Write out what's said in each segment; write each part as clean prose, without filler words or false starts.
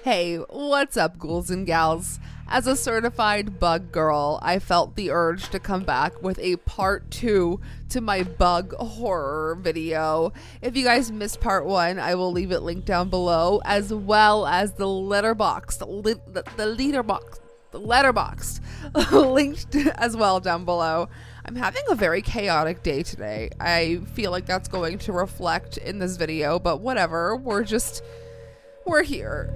Hey, what's up, ghouls and gals? As a certified bug girl, I felt the urge to come back with a part 2 to my bug horror video. If you guys missed part 1, I will leave it linked down below, as well as the letterboxd linked as well down below. I'm having a very chaotic day today. I feel like that's going to reflect in this video, but whatever, we're here.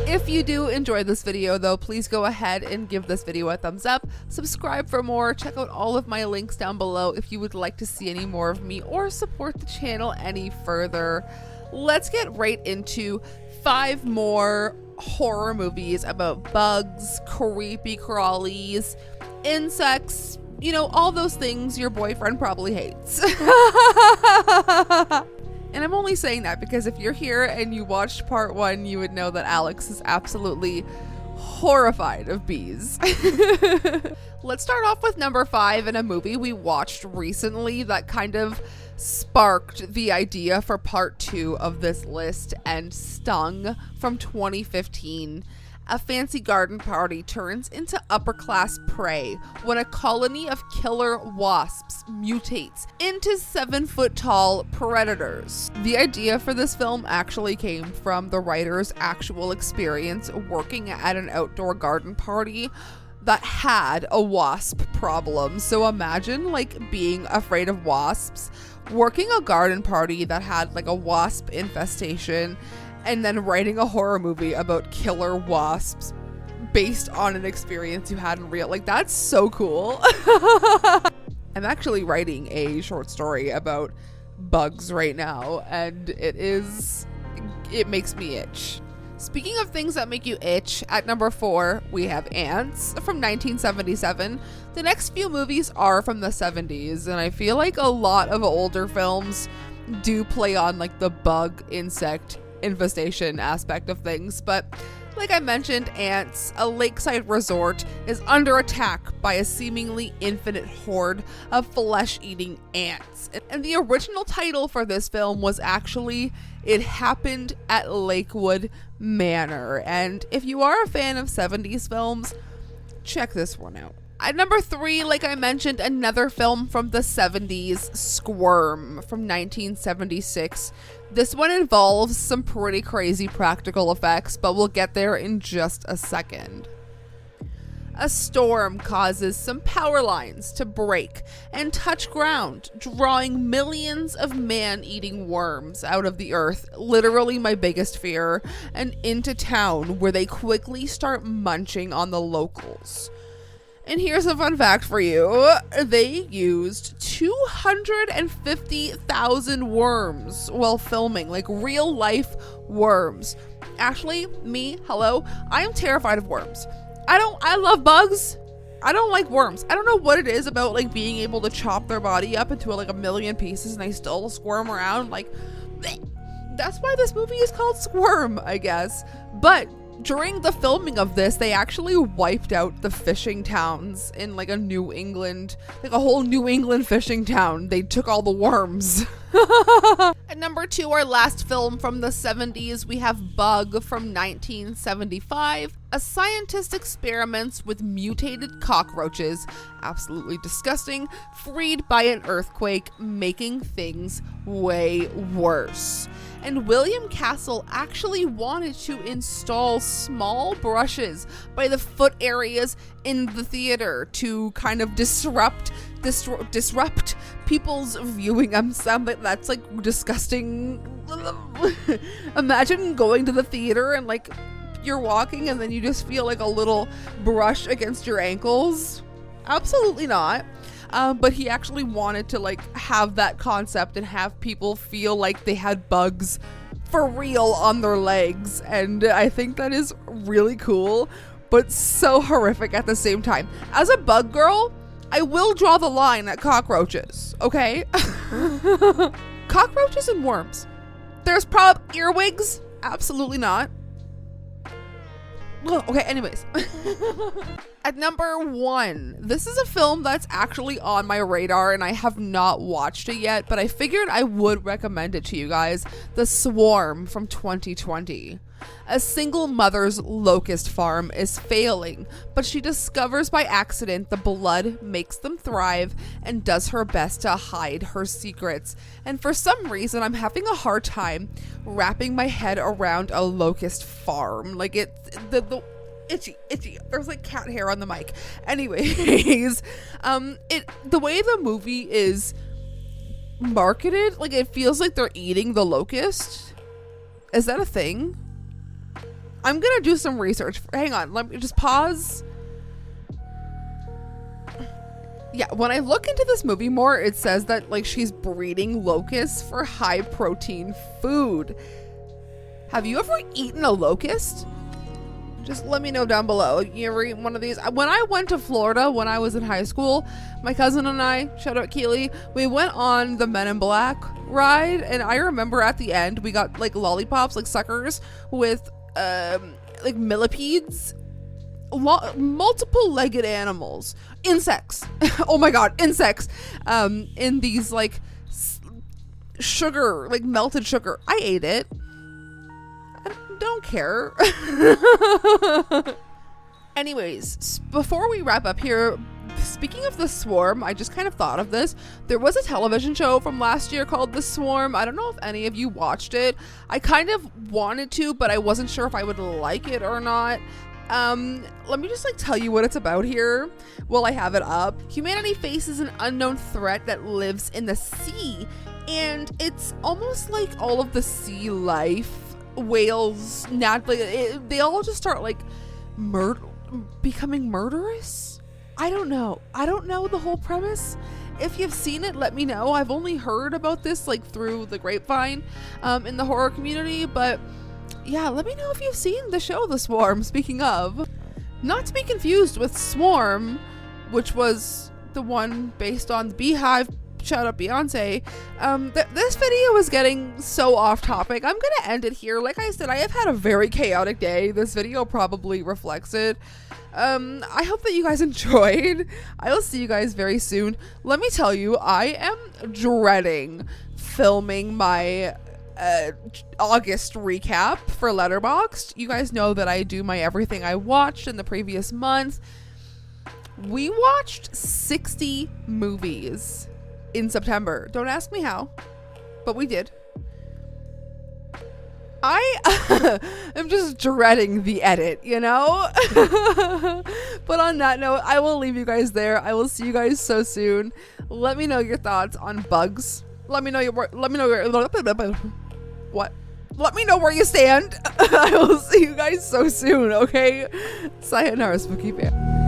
If you do enjoy this video though, please go ahead and give this video a thumbs up, subscribe for more, check out all of my links down below if you would like to see any more of me or support the channel any further. Let's get right into 5 more horror movies about bugs, creepy crawlies, insects, you know, all those things your boyfriend probably hates. And I'm only saying that because if you're here and you watched part 1, you would know that Alex is absolutely horrified of bees. Let's start off with number 5 in a movie we watched recently that kind of sparked the idea for part 2 of this list and stung, from 2015. A fancy garden party turns into upper-class prey when a colony of killer wasps mutates into 7-foot-tall predators. The idea for this film actually came from the writer's actual experience working at an outdoor garden party that had a wasp problem. So imagine like being afraid of wasps, working a garden party that had like a wasp infestation, and then writing a horror movie about killer wasps based on an experience you had in real. Like, that's so cool. I'm actually writing a short story about bugs right now, and it makes me itch. Speaking of things that make you itch, at number 4, we have Ants from 1977. The next few movies are from the 70s, and I feel like a lot of older films do play on like the bug insect infestation aspect of things, but like I mentioned, Ants, a lakeside resort, is under attack by a seemingly infinite horde of flesh-eating ants. And the original title for this film was actually It Happened at Lakewood Manor. And if you are a fan of 70s films, check this one out. At number 3, like I mentioned, another film from the 70s, Squirm from 1976. This one involves some pretty crazy practical effects, but we'll get there in just a second. A storm causes some power lines to break and touch ground, drawing millions of man-eating worms out of the earth, literally my biggest fear, and into town where they quickly start munching on the locals. And here's a fun fact for you. They used 250,000 worms while filming, like real life worms. Actually, I am terrified of worms. I love bugs. I don't like worms. I don't know what it is about like being able to chop their body up into like a million pieces and they still squirm around. Like, bleh. That's why this movie is called Squirm, I guess. But during the filming of this, they actually wiped out the fishing towns in like a New England, like a whole New England fishing town. They took all the worms. At number 2, our last film from the 70s, we have Bug from 1975. A scientist experiments with mutated cockroaches, absolutely disgusting, freed by an earthquake, making things way worse. And William Castle actually wanted to install small brushes by the foot areas in the theater to kind of disrupt people's viewing. That's like disgusting. Imagine going to the theater and like you're walking and then you just feel like a little brush against your ankles. Absolutely not. But he actually wanted to like have that concept and have people feel like they had bugs for real on their legs. And I think that is really cool, but so horrific at the same time. As a bug girl, I will draw the line at cockroaches, okay? Cockroaches and worms. There's probably earwigs. Absolutely not. Okay, anyways. At number 1, this is a film that's actually on my radar and I have not watched it yet, but I figured I would recommend it to you guys. The Swarm from 2020. A single mother's locust farm is failing, but she discovers by accident the blood makes them thrive and does her best to hide her secrets. And for some reason, I'm having a hard time wrapping my head around a locust farm. Like the itchy. There's like cat hair on the mic. Anyways, the way the movie is marketed, like it feels like they're eating the locust. Is that a thing? I'm gonna do some research. Hang on, let me just pause. Yeah, when I look into this movie more, it says that like she's breeding locusts for high protein food. Have you ever eaten a locust? Just let me know down below. You ever eat one of these? When I went to Florida when I was in high school, my cousin and I, shout out Keely, we went on the Men in Black ride, and I remember at the end we got like lollipops, like suckers with like millipedes, multiple legged animals, insects. Oh my god, insects. In these like sugar, like melted sugar. I ate it. I don't care. Anyways, before we wrap up here, speaking of The Swarm, I just kind of thought of this. There was a television show from last year called The Swarm. I don't know if any of you watched it. I kind of wanted to, but I wasn't sure if I would like it or not. Let me just like tell you what it's about here while I have it up. Humanity faces an unknown threat that lives in the sea, and it's almost like all of the sea life, whales, naturally, they all just start like becoming murderous. I don't know the whole premise. If you've seen it, let me know. I've only heard about this like through the grapevine in the horror community, but yeah, let me know if you've seen the show The Swarm. Speaking of, not to be confused with Swarm, which was the one based on the Beehive. Shout out Beyonce. This video is getting so off topic. I'm gonna end it here. Like I said, I have had a very chaotic day. This video probably reflects it. I hope that you guys enjoyed. I will see you guys very soon. Let me tell you, I am dreading filming my August recap for Letterboxd. You guys know that I do my everything I watched in the previous month. We watched 60 movies in September. Don't ask me how, but we did. I am just dreading the edit, you know? But on that note, I will leave you guys there. I will see you guys so soon. Let me know your thoughts on bugs. Let me know where you stand. I will see you guys so soon, okay? Sayonara, spooky fan.